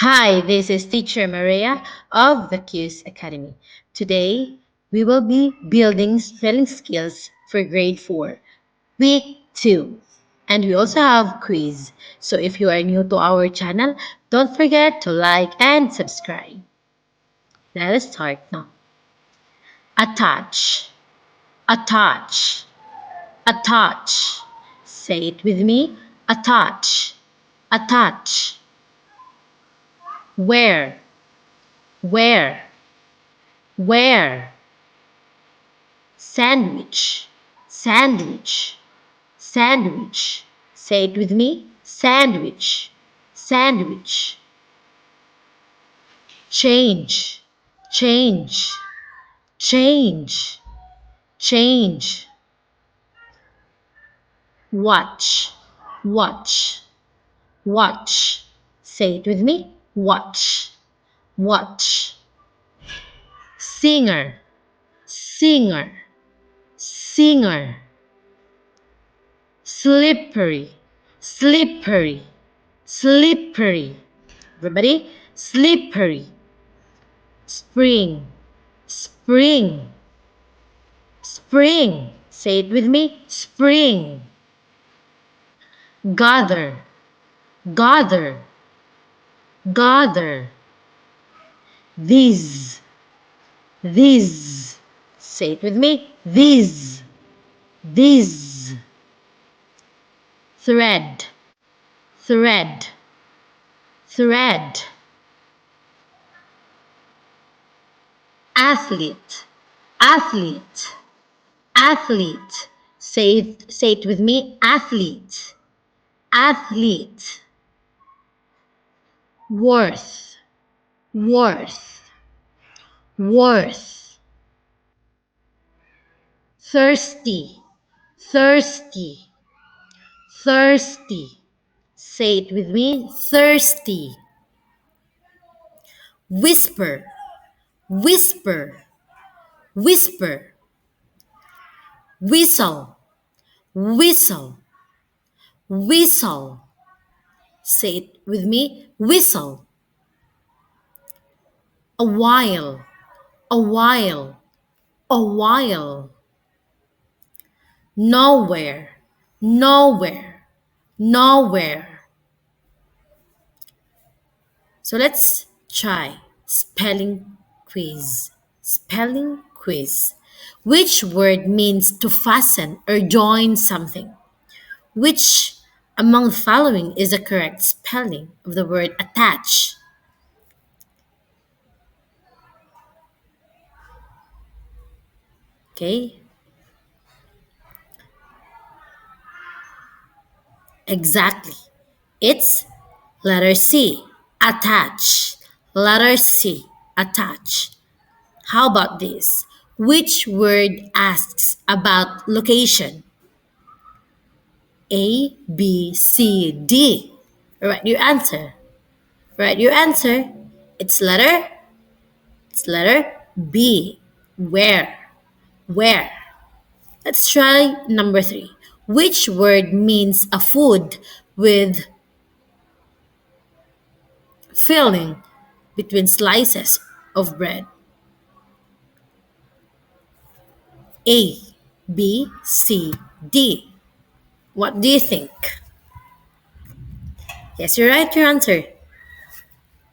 Hi, this is Teacher Maria of TheQsAcademy. Today, we will be building spelling skills for grade 4, week 2. And we also have quiz. So if you are new to our channel, don't forget to like and subscribe. Let us start now. Attach, attach, attach. Say it with me. Attach, attach. Where, where, where. Sandwich, sandwich, sandwich. Say it with me. Sandwich, sandwich. Change, change, change, change. Watch, watch, watch. Say it with me. Watch, watch. Singer, singer, singer. Slippery, slippery, slippery. Everybody, slippery. Spring, spring, spring. Say it with me. Spring. Gather, gather, gather. These, these. Say it with me. These, these. Thread, thread, thread. Athlete, athlete, athlete. Say it with me. Athlete, athlete. Worth, worth, worth. Thirsty, thirsty, thirsty. Say it with me. Thirsty. Whisper, whisper, whisper. Whistle, whistle, whistle. Say it with me. Whistle. A while, a while, a while. Nowhere, nowhere, nowhere. So let's try spelling quiz. Spelling quiz. Which word means to fasten or join something? Which among the following is the correct spelling of the word attach? Okay, exactly. It's letter C, attach. Letter C, attach. How about this? Which word asks about location? A, B, C, D. Write your answer. Write your answer. It's letter B. Where? Where? Let's try number 3. Which word means a food with filling between slices of bread? A, B, C, D. What do you think? Yes, you're right, your answer.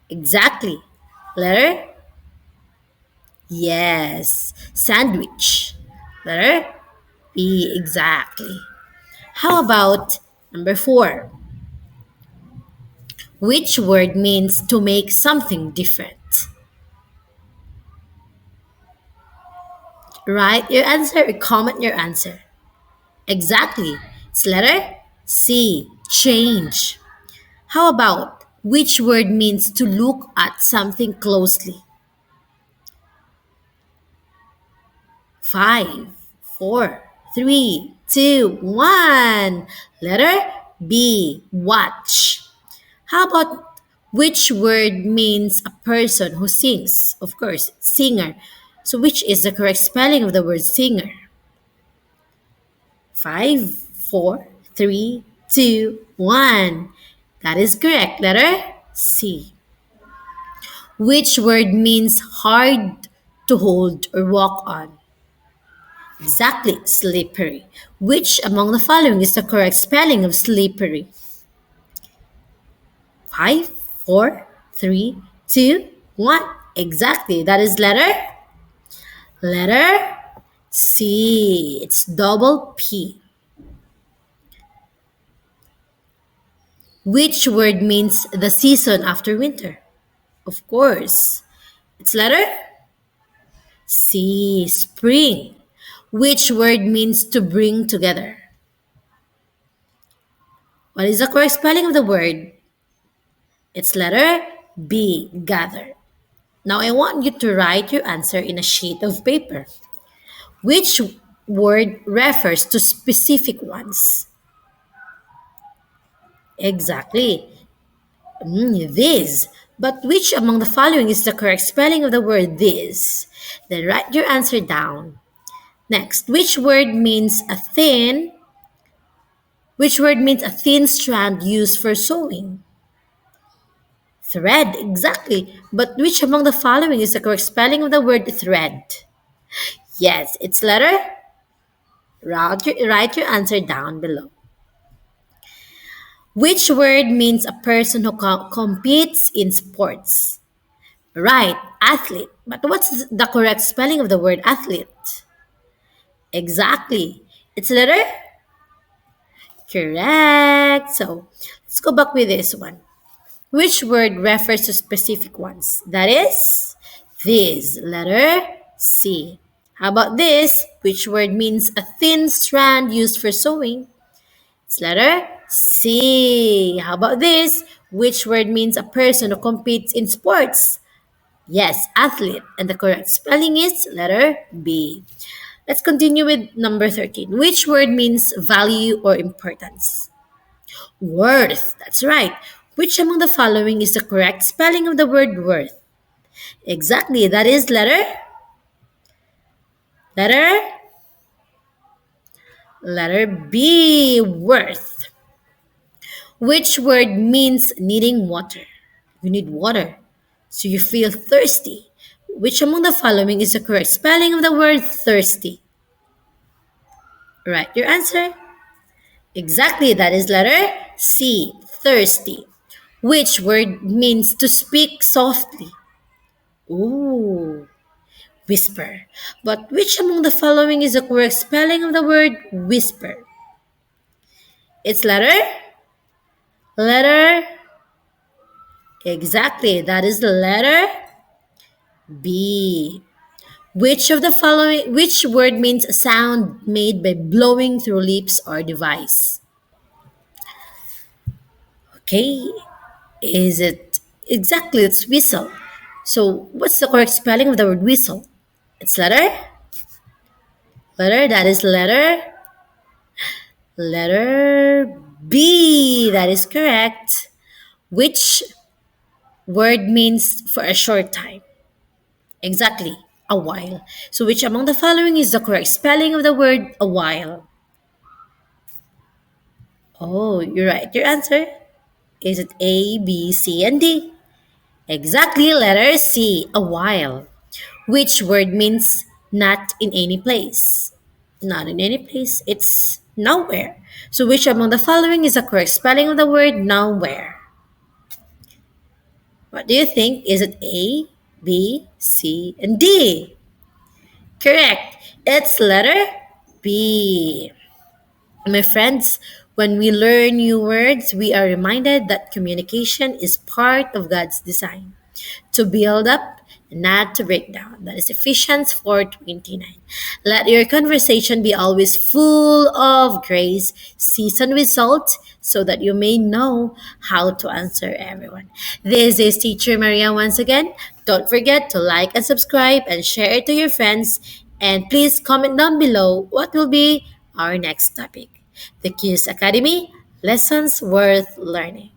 Exactly. Letter? Yes. Sandwich. Letter? B, exactly. How about number 4? Which word means to make something different? Write your answer or comment your answer. Exactly. It's letter C, change. How about which word means to look at something closely? 5, 4, 3, 2, 1. Letter B, watch. How about which word means a person who sings? Of course, singer. So which is the correct spelling of the word singer? 5, 4, 3, 2, 1. That is correct. Letter C. Which word means hard to hold or walk on? Exactly, slippery. Which among the following is the correct spelling of slippery? Five, four, three, two, one. Exactly, that is letter C. It's double P. Which word means the season after winter? Of course, it's letter C. Spring. Which word means to bring together? What is the correct spelling of the word? It's letter B. Gather. Now I want you to write your answer in a sheet of paper. Which word refers to specific ones? Exactly. This. But which among the following is the correct spelling of the word this? Then write your answer down. Next, which word means a thin strand used for sewing? Thread, exactly. But which among the following is the correct spelling of the word thread? Yes, it's letter. Write your answer down below. Which word means a person who competes in sports? Right, athlete. But what's the correct spelling of the word athlete? Exactly. It's letter correct. So let's go back with this one. Which word refers to specific ones? That is this, letter C. How about this? Which word means a thin strand used for sewing? It's letter C. How about this? Which word means a person who competes in sports? Yes, athlete. And the correct spelling is letter B. Let's continue with number 13. Which word means value or importance? Worth. That's right. Which among the following is the correct spelling of the word worth? Exactly. That is letter letter B. Worth. Which word means needing water? You need water. So you feel thirsty. Which among the following is the correct spelling of the word thirsty? Write your answer. Exactly, that is letter C, thirsty. Which word means to speak softly? Ooh, whisper. But which among the following is the correct spelling of the word whisper? It's letter, exactly, that is the letter B. Which word means a sound made by blowing through lips or device? Okay, is it exactly? It's whistle. So, what's the correct spelling of the word whistle? It's letter. That is letter B. That is correct. Which word means for a short time? Exactly, a while. So, which among the following is the correct spelling of the word a while? Oh, you're right. Your answer is it A, B, C, and D? Exactly, letter C, a while. Which word means not in any place? Not in any place, it's nowhere. So, which among the following is the correct spelling of the word nowhere? What do you think? Is it A, B, C, and D? Correct. It's letter B. My friends, when we learn new words, we are reminded that communication is part of God's design to build up, not to break down. That is Ephesians 4:29. Let your conversation be always full of grace, seasoned with salt, so that you may know how to answer everyone. This is Teacher Maria once again. Don't forget to like and subscribe and share it to your friends. And please comment down below what will be our next topic. The Q's Academy, lessons worth learning.